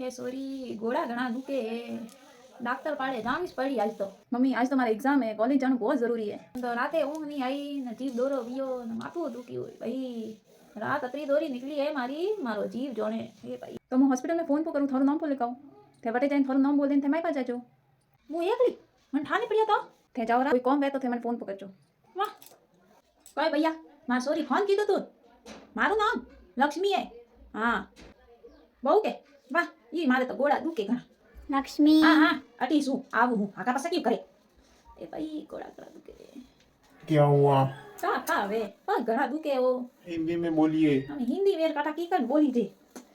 हे sorry गोड़ा घना दुखे डॉक्टर पाड़े जानी पड़ी आज तो। मम्मी आज तो हमारा एग्जाम है, कॉलेज जाना बहुत जरूरी है। तो राते ऊँघ नहीं आई न जीव दौरो वियो न माथું દુખ્યું भाई। रात अतरी दोरी निकली है मारी मारो जीव जोने हे भाई। तो मैं हॉस्पिटल में फोन करूँ थारो नाम तो लिखाऊं थे वटे जाइन थारो नाम बोल देन थे माई पास जाजो। હું એકલી મને ઠાની પડ્યો તો थे जाओ रा कोई कॉम वे तो थे મને फोन पकड़जो। वाह कोई भैया मार सॉरी फोन कीधું તું મારું નામ લક્ષ્મી है। हाँ બહુ કે વાહ ઈ મારે તો ગોળા દુખે ઘણા। लक्ष्मी हाँ हाँ अटी शू आવું હું આકા પાસે ક્યું કરે એ ભાઈ ગોળા ગળા દુખે क्या हुआ? का वे पर घड़ा दुखे वो हिंदी में बोलिए। हम हिंदी वेर काटा की कर बोली जे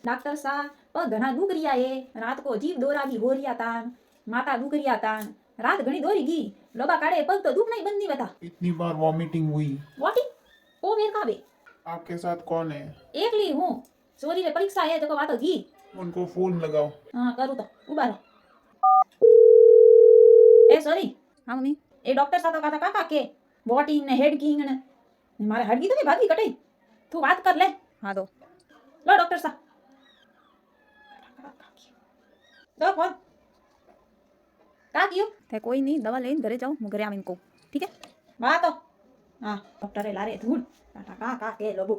डॉक्टर साहब पर घना दुख रिया है रात को जीव दौरा भी हो रिया था माता दुख रिया था रात घनी दौरी गी लोबा काढ़े पग तो दुख नहीं बंद नहीं बता इतनी बार वॉमिटिंग हुई। वॉटिंग ओ वेर का वे आपके साथ कौन है? एकली हूँ सोरी रे परीक्षा है जो बात गी। उनको फोन लगाओ। हाँ करूँ तो उबा रहो ए सॉरी हाँ मम्मी ए डॉक्टर साहब तो काका के वॉटिंग ने हेड किंग ने मारे हड़गी तो नहीं भागी कटे तू बात कर ले। हाँ दो लो डॉक्टर साहब दो फोन का कियो थे कोई नहीं दवा लेने घरे जाओ मैं घरे आवीन को ठीक है बात तो हाँ डॉक्टर लारे धूल काका का के लोबू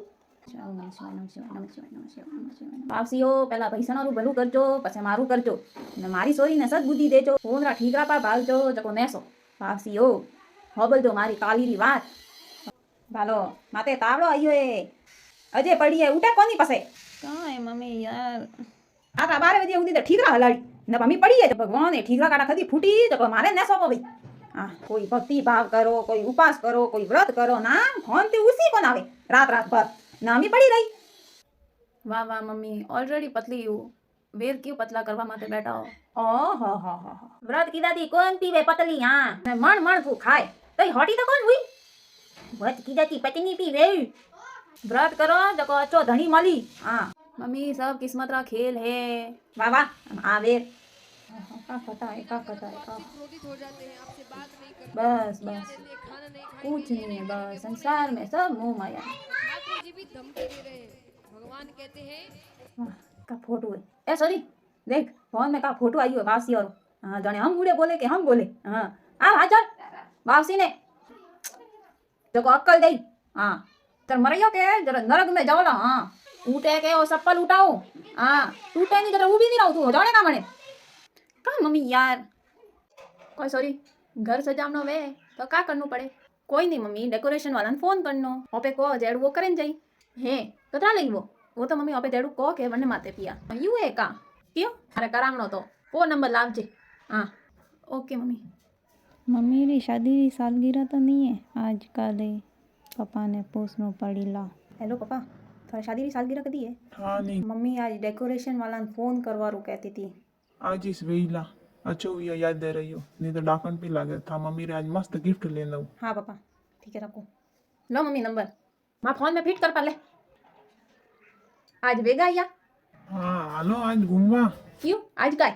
वापसीओ पहला पैसाનું ભલું કરજો પછી મારું કરજો ને મારી સોરીને સદબુદ્ધિ દેજો ઓંદરા ઠીકરા પર ભાલજો જકો નેસો વાપસીઓ હોબલજો મારી કાલીરી વાત ભાલો માતે તાવડો આયો એ અજે પડી હે ઉઠે કોની પાસે કાય મમ્મી યાર આ 12 વાગે સુધી તો ઠીકરા હલાડી ને મમ્મી પડી હે ભગવાન એ ઠીકરા કાઢા ખદી ફૂટી તો મારે નેસો ભાઈ हाँ कोई भक्ति भाव करो कोई उपास करो कोई व्रत करो ना फोन ते उसी को आवे रात रात भर नामी पड़ी रही। वाह वाह मम्मी ऑलरेडी पतली हूँ वेर क्यों पतला करवा माते बैठा हो ओ हो व्रत की दादी कौन पीवे पतली हाँ मैं मन मन फू खाए तो हॉटी तो कौन हुई व्रत की दादी पतली पीवे व्रत करो जको अच्छो धनी मली हाँ मम्मी सब किस्मत रा खेल है। वाह वाह हाँ वेर का पता है का बस बस कुछ नहीं है बस संसार में सब मोह माया भगवान कहते हैं का फोटो है ए सॉरी देख फोन में का फोटो आई है वापसी और हाँ जाने हम मुड़े बोले कि हम बोले हाँ हाँ चल वापसी ने देखो अक्कल दे हाँ चल मरियो के जरा नरक में जाओ ला हाँ उठे के वो चप्पल उठाओ हाँ टूटे नहीं जरा उभी नहीं रहो तू जाने का मने का मम्मी यार कोई सॉरी घर सजावनो वे तो का करनो पड़े कोई नहीं मम्मी डेकोरेशन वाला ने फोन करनो ओपे को जेड़ वो करें जाई हे कतरा लई वो तो मम्मी ओपे जेड़ू को के वने माते पिया यू है का क्यों अरे करामनो तो वो नंबर लावजे हाँ ओके मम्मी मम्मी री शादी री सालगिरह तो नहीं है आज कल पापा ने पूछनो पड़ी ला। हेलो पापा थारी शादी री सालगिरह कदी है? हाँ नहीं मम्मी आज डेकोरेशन वाला ने फोन करवारू कहती थी। आज इस वेला अच्छो ये याद दे रही हो नहीं तो डाकन भी लागे था। मम्मी रे आज मस्त गिफ्ट लेना हूँ। हाँ पापा ठीक है रखो लो मम्मी नंबर माँ फोन में फिट कर पा ले आज वेगा या हाँ हालो आज घूमवा क्यों आज का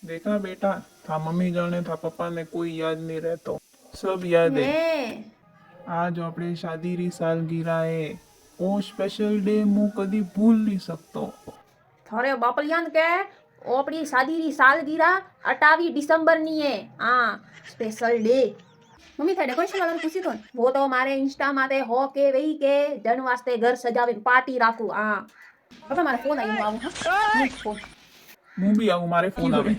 देखा बेटा था मम्मी जाने था पापा ने कोई याद नहीं रहतो सब याद है। आज अपने शादी री सालगिरह है ओ स्पेशल डे मु कदी भूल नहीं सकतो। थारे बापलियान के ओपड़ी शादी री सालगिरह 28 दिसंबर नी है हाँ स्पेशल डे। मम्मी था डेकोरेशन वाला पूछी तो वो तो मारे इंस्टा माते हो के वही के जन वास्ते घर सजावे पार्टी राखू हाँ पापा मारे फोन आई आऊं हाँ फोन मु भी आऊं मारे फोन आवे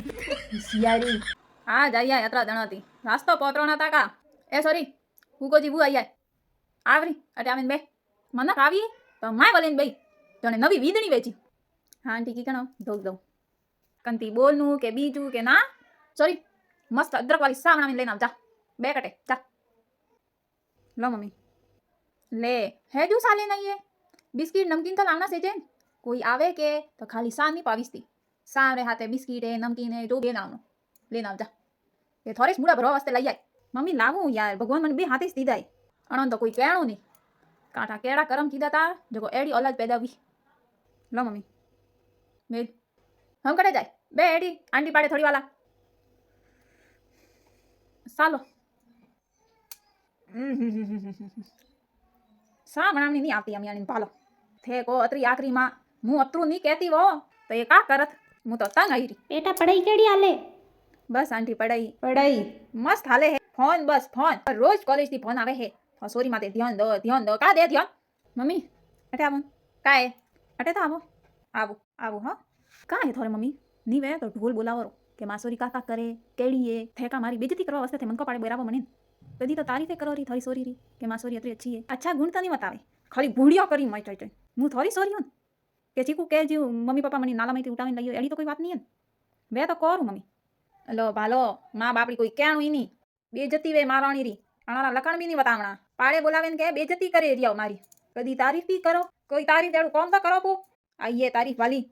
सियारी आ जाइया यात्रा जणाती रास्तो पोतरोना ताका ए सॉरी हुको जीवू आइया आवरी अटे आवीन बे मना आवी तो माय बोलीन बे जने नवी वीदणी वेची हाँ आंटी की कणो धोक दो कंती बोलनू के बीजू के ना सॉरी मस्त अदरक वाली सामना में लेना जा बे कटे जा लो मम्मी ले है जो साले नहीं है बिस्किट नमकीन तो लावना से जेन कोई आवे के तो खाली सा नहीं पावीसती सामने हाथे बिस्किट है नमकीन है जो बे लावनो लेना जा ये थोड़े मुड़ा भरवा वास्ते लई आई मम्मी लावू यार भगवान मन बे हाथे ज दीदा अणन तो कोई कहणो नहीं कांटा केड़ा करम कीधा ता जो एड़ी औलाद पैदा हुई लो मम्मी मेल हम कड़े जाए बे एडी आंटी पाड़े थोड़ी वाला सालो सा बनावनी नहीं आती अमियानी पालो थे को अतरी आखरी माँ मुँह अतरू नहीं कहती वो तो ये का करत હું તો તંગ આવી રહી बेटा पढ़ाई केड़ी हाले બસ આંટી પડાઈ મસ્ત હાલે હે ફોન બસ ફોન રોજ કોલેજ થી ફોન આવે હે સોરી માતે ધ્યાન દો કા દે ધ્યાન મમ્મી અટે આવો કાય અટે તો આવો હા કા હે થોરે મમ્મી ની વે તો ઢોલ બોલાવો કે માસોરી કાકા કરે કેડી એ થેકા મારી બેજતી કરવા વાસ્તે મનકો પાડે બરાબર મને કદી તો તારીફે કરો રી થોરી સોરી રી કે માસોરી અતરી અચ્છી હે અચ્છા ગુણ તો નહીં બતાવે ખાલી ભૂડિયો કરી મય ચાઈ હું થોરી સોરી હું કે ચીકુ કે જીવ મમ્મી પપ્પા મને નાલા માંથી ઉઠાવીને લઈ એડી તો કોઈ વાત નહીં વે તો કરું મમ્મી લો ભાલો માં બાપડી કોઈ કેણું ઈ નહીં બેજતી વે મારાણી રી આણા લકણ બી નહીં બતાવણા પાડે બોલાવે ને કે બેજતી કરે રિયાવ મારી કદી તારીફ બી કરો કોઈ તારીફ દેડું કોમ તો કરો પો આઈએ તારીફ વાલી